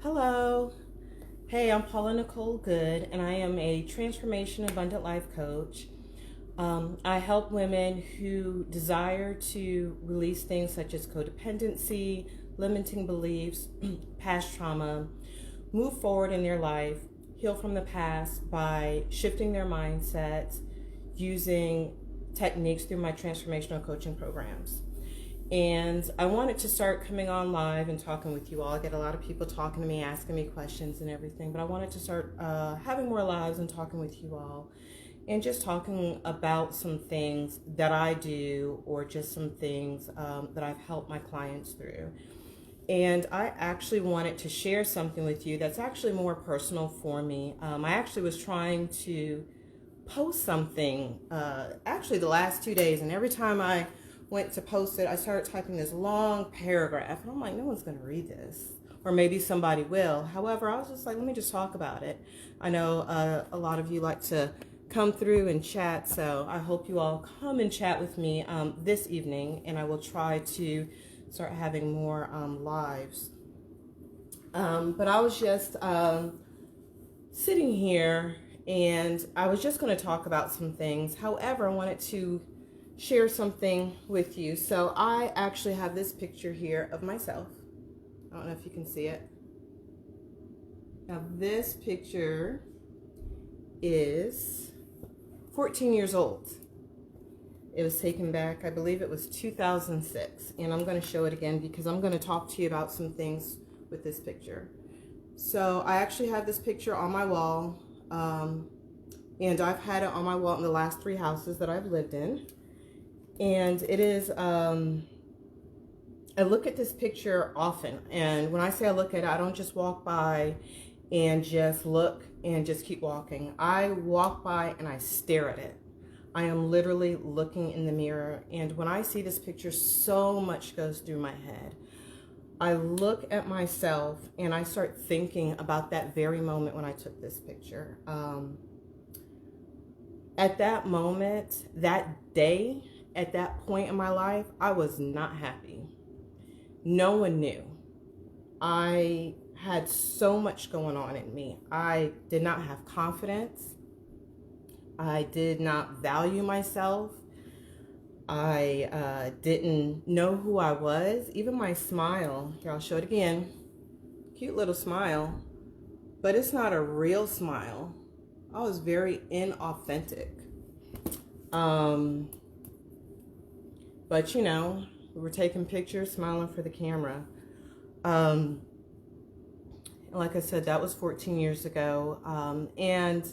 Hello. Hey, I'm Paula Nicole Good, and I am a transformation abundant life coach. I help women who desire to release things such as codependency, limiting beliefs, past trauma, move forward in their life, heal from the past by shifting their mindsets using techniques through my transformational coaching programs. And I wanted to start coming on live and talking with you all. I get a lot of people talking to me, asking me questions and everything, but I wanted to start having more lives and talking with you all and just talking about some things that I do or just some things that I've helped my clients through. And I actually wanted to share something with you that's actually more personal for me. I actually was trying to post something actually the last 2 days, and every time I went to post it, I started typing this long paragraph, and I'm like, no one's going to read this, or maybe somebody will. However, I was just like, let me just talk about it. I know a lot of you like to come through and chat, so I hope you all come and chat with me this evening, and I will try to start having more lives. But I was just sitting here, and I was just going to talk about some things. However, I wanted to share something with you. So I actually have this picture here of myself. I don't know if you can see it. Now this picture is 14 years old. It was taken back, I believe it was 2006. And I'm going to show it again because I'm going to talk to you about some things with this picture. So I actually have this picture on my wall. And I've had it on my wall in the last 3 houses that I've lived in. And it is, I look at this picture often. And when I say I look at it, I don't just walk by and just look and just keep walking. I walk by and I stare at it. I am literally looking in the mirror. And when I see this picture, so much goes through my head. I look at myself and I start thinking about that very moment when I took this picture. At that moment, that day, at that point in my life, I was not happy. No one knew. I had so much going on in me. I did not have confidence. I did not value myself. I didn't know who I was. Even my smile, here I'll show it again. Cute little smile, but it's not a real smile. I was very inauthentic. But you know, we were taking pictures, smiling for the camera. Like I said, that was 14 years ago. And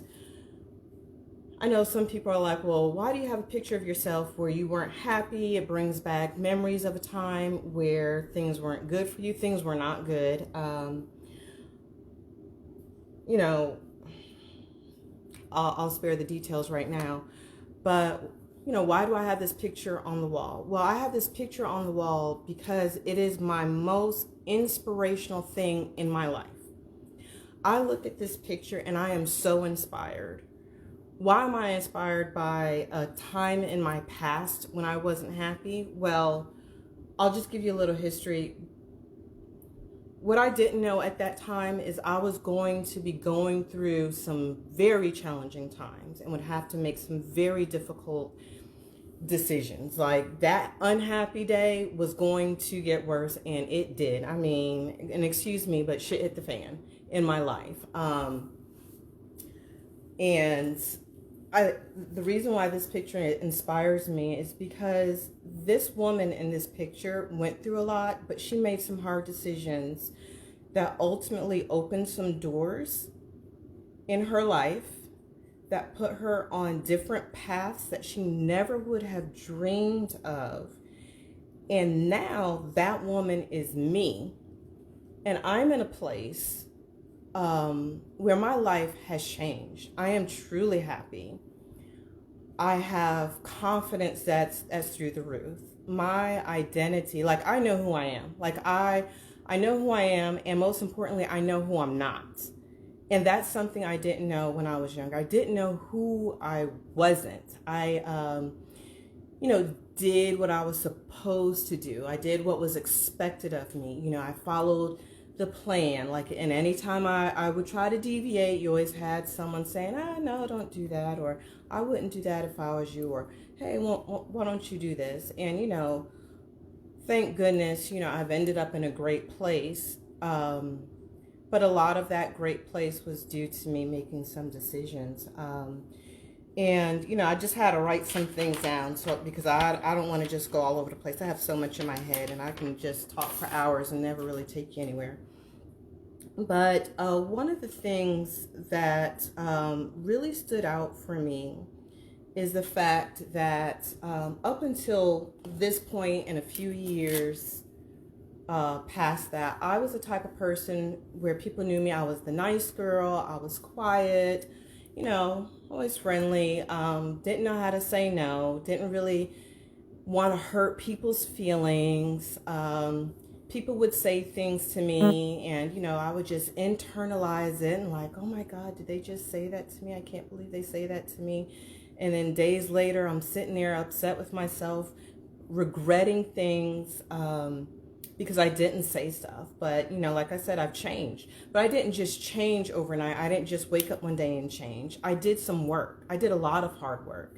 I know some people are like, well, why do you have a picture of yourself where you weren't happy? It brings back memories of a time where things weren't good for you. Things were not good. You know, I'll spare the details right now. But you know, why do I have this picture on the wall? Well, I have this picture on the wall because it is my most inspirational thing in my life. I look at this picture and I am so inspired. Why am I inspired by a time in my past when I wasn't happy? Well, I'll just give you a little history. What I didn't know at that time is I was going to be going through some very challenging times and would have to make some very difficult decisions. Like that unhappy day was going to get worse, and it did. I mean, and excuse me, but shit hit the fan in my life. And the reason why this picture inspires me is because this woman in this picture went through a lot, but she made some hard decisions that ultimately opened some doors in her life that put her on different paths that she never would have dreamed of. And now that woman is me, and I'm in a place where my life has changed. I am truly happy. I have confidence that's through the roof. My identity, like I know who I am. Like I know who I am, and most importantly, I know who I'm not. And that's something I didn't know when I was younger. I didn't know who I wasn't. I, did what I was supposed to do. I did what was expected of me. You know, I followed the plan. Like, and anytime I would try to deviate, you always had someone saying, no, don't do that, or I wouldn't do that if I was you, or hey, why don't you do this? And, thank goodness, I've ended up in a great place. But a lot of that great place was due to me making some decisions. And I just had to write some things down, so because I don't want to just go all over the place. I have so much in my head, and I can just talk for hours and never really take you anywhere. But one of the things that really stood out for me is the fact that up until this point, in a few years past that, I was the type of person where people knew me. I was the nice girl. I was quiet, always friendly. Didn't know how to say no. Didn't really want to hurt people's feelings. People would say things to me, and I would just internalize it and like, oh my God, did they just say that to me? I can't believe they say that to me. And then days later, I'm sitting there upset with myself, regretting things because I didn't say stuff. But, like I said, I've changed. But I didn't just change overnight. I didn't just wake up one day and change. I did some work. I did a lot of hard work.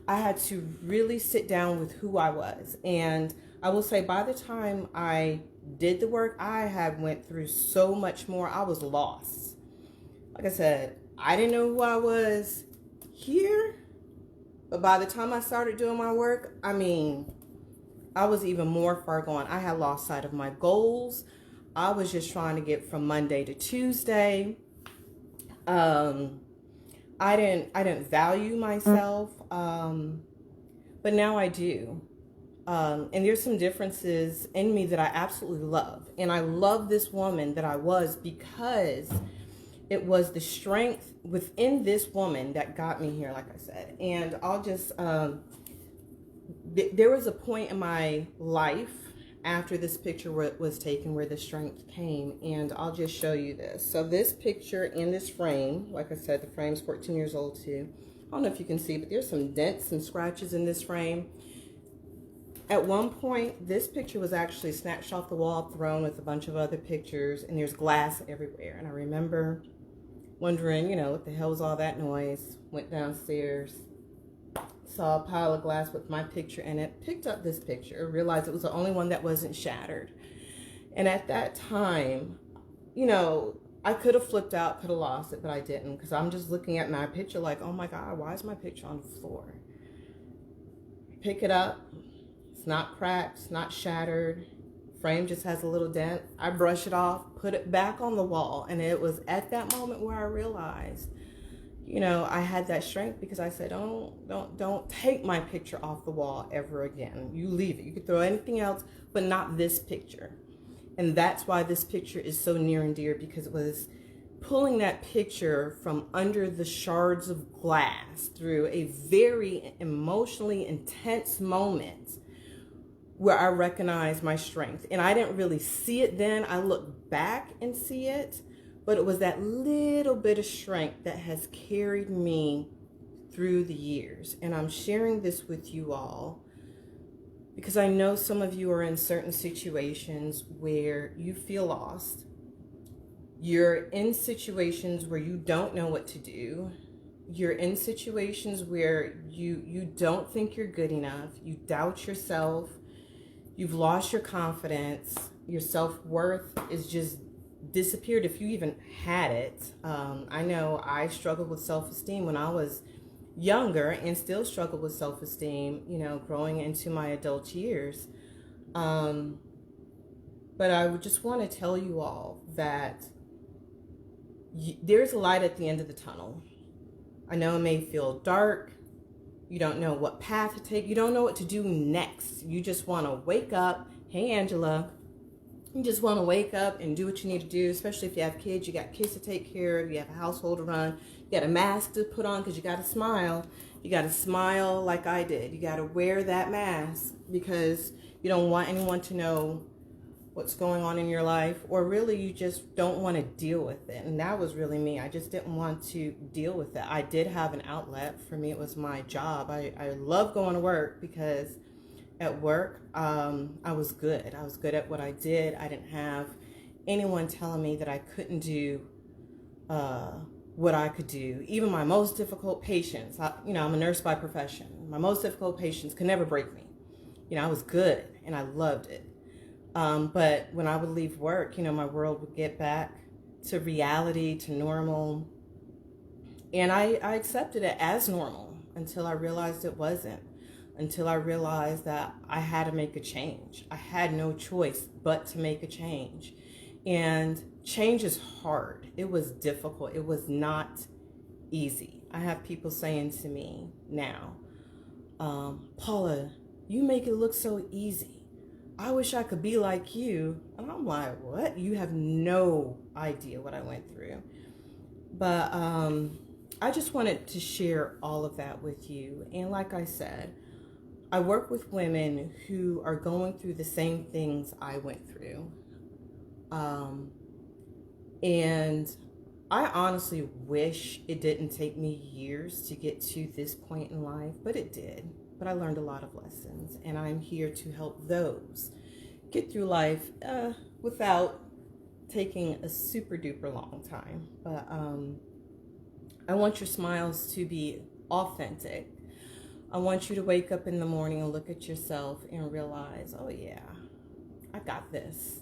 I had to really sit down with who I was. And I will say, by the time I did the work, I had went through so much more. I was lost. Like I said, I didn't know who I was here. But by the time I started doing my work, I was even more far gone. I had lost sight of my goals. I was just trying to get from Monday to Tuesday. I didn't value myself, but now I do. And there's some differences in me that I absolutely love. And I love this woman that I was because it was the strength within this woman that got me here, like I said. And I'll just, there was a point in my life after this picture was taken where the strength came. And I'll just show you this. So this picture in this frame, like I said, the frame's 14 years old too. I don't know if you can see, but there's some dents and scratches in this frame. At one point, this picture was actually snatched off the wall, thrown with a bunch of other pictures, and there's glass everywhere. And I remember wondering, what the hell was all that noise? Went downstairs, saw a pile of glass with my picture in it, picked up this picture, realized it was the only one that wasn't shattered. And at that time, I could have flipped out, could have lost it, but I didn't, because I'm just looking at my picture like, oh my God, why is my picture on the floor? Pick it up. It's not cracked, it's not shattered. Frame just has a little dent. I brush it off, put it back on the wall. And it was at that moment where I realized, I had that strength, because I said, don't take my picture off the wall ever again. You leave it. You could throw anything else, but not this picture. And that's why this picture is so near and dear, because it was pulling that picture from under the shards of glass through a very emotionally intense moment where I recognized my strength. And I didn't really see it then. I look back and see it, but it was that little bit of strength that has carried me through the years. And I'm sharing this with you all because I know some of you are in certain situations where you feel lost. You're in situations where you don't know what to do. You're in situations where you don't think you're good enough. You doubt yourself. You've lost your confidence. Your self-worth is just disappeared if you even had it. I know I struggled with self-esteem when I was younger and still struggle with self-esteem, growing into my adult years. But I would just want to tell you all that there's a light at the end of the tunnel. I know it may feel dark. You don't know what path to take. You don't know what to do next. You just want to wake up. Hey, Angela. You just want to wake up and do what you need to do, especially if you have kids. You got kids to take care of. You have a household to run. You got a mask to put on because you got to smile. You got to smile like I did. You got to wear that mask because you don't want anyone to know what's going on in your life, or really you just don't want to deal with it. And that was really me. I just didn't want to deal with it. I did have an outlet. For me, it was my job. I love going to work because at work, I was good. I was good at what I did. I didn't have anyone telling me that I couldn't do uh, what I could do. Even my most difficult patients, I'm a nurse by profession. My most difficult patients could never break me. I was good and I loved it. But when I would leave work, my world would get back to reality, to normal. And I accepted it as normal until I realized it wasn't. Until I realized that I had to make a change. I had no choice but to make a change. And change is hard. It was difficult. It was not easy. I have people saying to me now, Paula, you make it look so easy. I wish I could be like you. And I'm like, what? You have no idea what I went through. But I just wanted to share all of that with you. And like I said, I work with women who are going through the same things I went through. And I honestly wish it didn't take me years to get to this point in life, but it did. But I learned a lot of lessons, and I'm here to help those get through life without taking a super duper long time. But I want your smiles to be authentic. I want you to wake up in the morning and look at yourself and realize, oh yeah, I got this.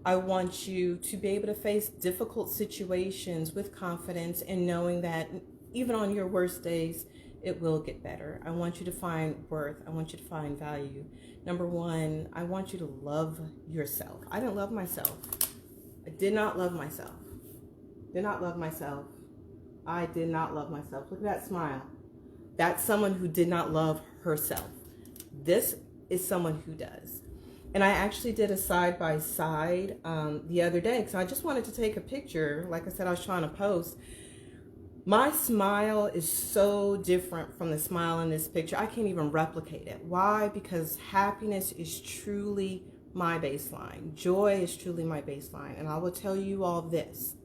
I want you to be able to face difficult situations with confidence and knowing that even on your worst days, it will get better. I want you to find worth. I want you to find value. Number one, I want you to love yourself. I didn't love myself. I did not love myself. Did not love myself. I did not love myself. Look at that smile. That's someone who did not love herself. This is someone who does. And I actually did a side-by-side the other day because I just wanted to take a picture. Like I said, I was trying to post. My smile is so different from the smile in this picture. I can't even replicate it. Why? Because happiness is truly my baseline. Joy is truly my baseline. And I will tell you all this.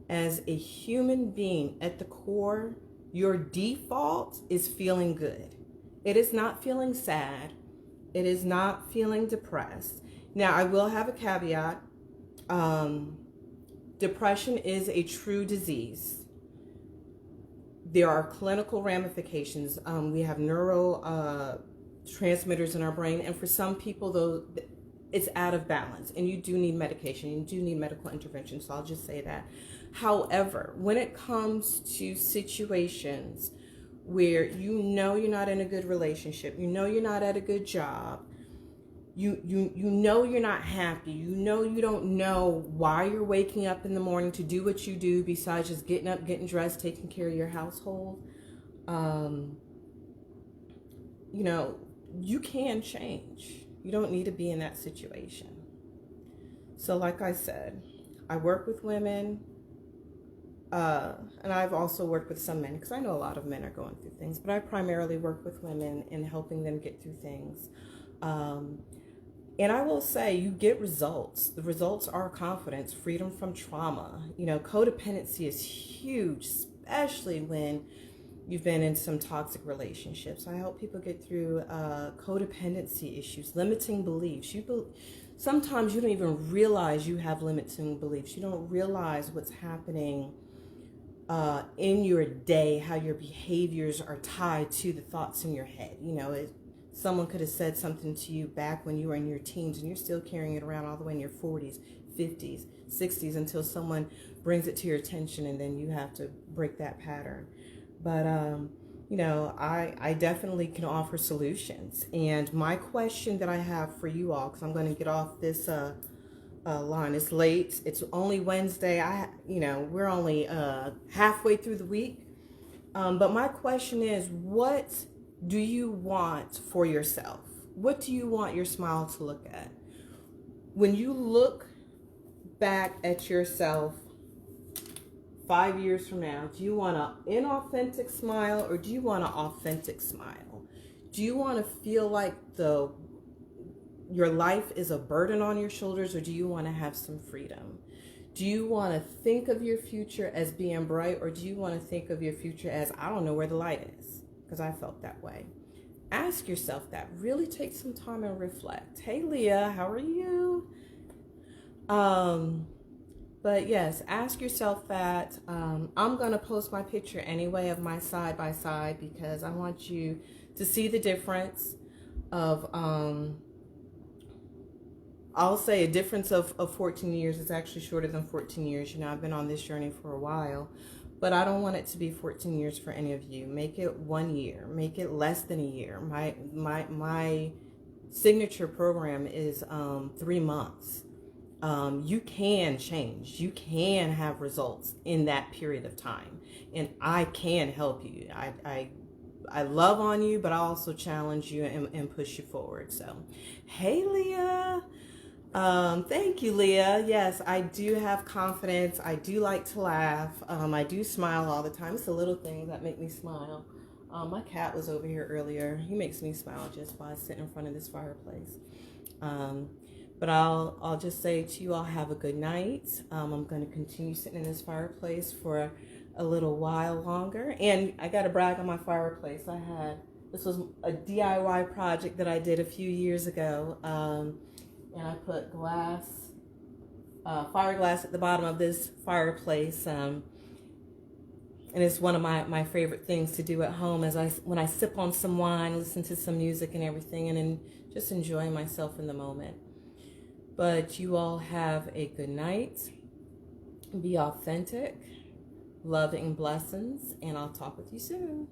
As a human being at the core, your default is feeling good. It is not feeling sad. It is not feeling depressed. Now, I will have a caveat. Depression is a true disease. There are clinical ramifications. We have neurotransmitters in our brain, and for some people, though, it's out of balance, and you do need medication. You do need medical intervention, so I'll just say that. However, when it comes to situations where you know you're not in a good relationship, you know you're not at a good job, you know you're not happy, you know you don't know why you're waking up in the morning to do what you do besides just getting up, getting dressed, taking care of your household, you can change. You don't need to be in that situation. So like I said, I work with women, and I've also worked with some men because I know a lot of men are going through things, but I primarily work with women in helping them get through things. And I will say you get results. The results are confidence, freedom from trauma. Codependency is huge, especially when you've been in some toxic relationships. I help people get through codependency issues, limiting beliefs. Sometimes you don't even realize you have limiting beliefs. You don't realize what's happening in your day, how your behaviors are tied to the thoughts in your head. Someone could have said something to you back when you were in your teens and you're still carrying it around all the way in your 40s, 50s, 60s until someone brings it to your attention, and then you have to break that pattern. But, I definitely can offer solutions. And my question that I have for you all, because I'm going to get off this line. It's late. It's only Wednesday. We're only halfway through the week. But my question is, what do you want for yourself? What do you want your smile to look at? When you look back at yourself 5 years from now, do you want an inauthentic smile or do you want an authentic smile? Do you want to feel like your life is a burden on your shoulders, or do you want to have some freedom? Do you want to think of your future as being bright, or do you want to think of your future as, I don't know where the light is? Because I felt that way. Ask yourself that. Really take some time and reflect. Hey, Leah, how are you? Um, but yes, ask yourself that. I'm going to post my picture anyway of my side by side because I want you to see the difference of, I'll say a difference of 14 years. It's actually shorter than 14 years. You know, I've been on this journey for a while, but I don't want it to be 14 years for any of you. Make it 1 year, make it less than a year. My signature program is 3 months. You can change. You can have results in that period of time, and I can help you. I love on you, but I also challenge you and push you forward. So, hey, Leah. Thank you, Leah. Yes, I do have confidence. I do like to laugh. I do smile all the time. It's the little things that make me smile. My cat was over here earlier. He makes me smile just by sitting in front of this fireplace. Um, but I'll just say to you all, have a good night. I'm going to continue sitting in this fireplace for a little while longer. And I got to brag on my fireplace. This was a DIY project that I did a few years ago. And I put fire glass at the bottom of this fireplace. And it's one of my favorite things to do at home when I sip on some wine, listen to some music and everything, and then just enjoy myself in the moment. But you all have a good night. Be authentic. Love and blessings. And I'll talk with you soon.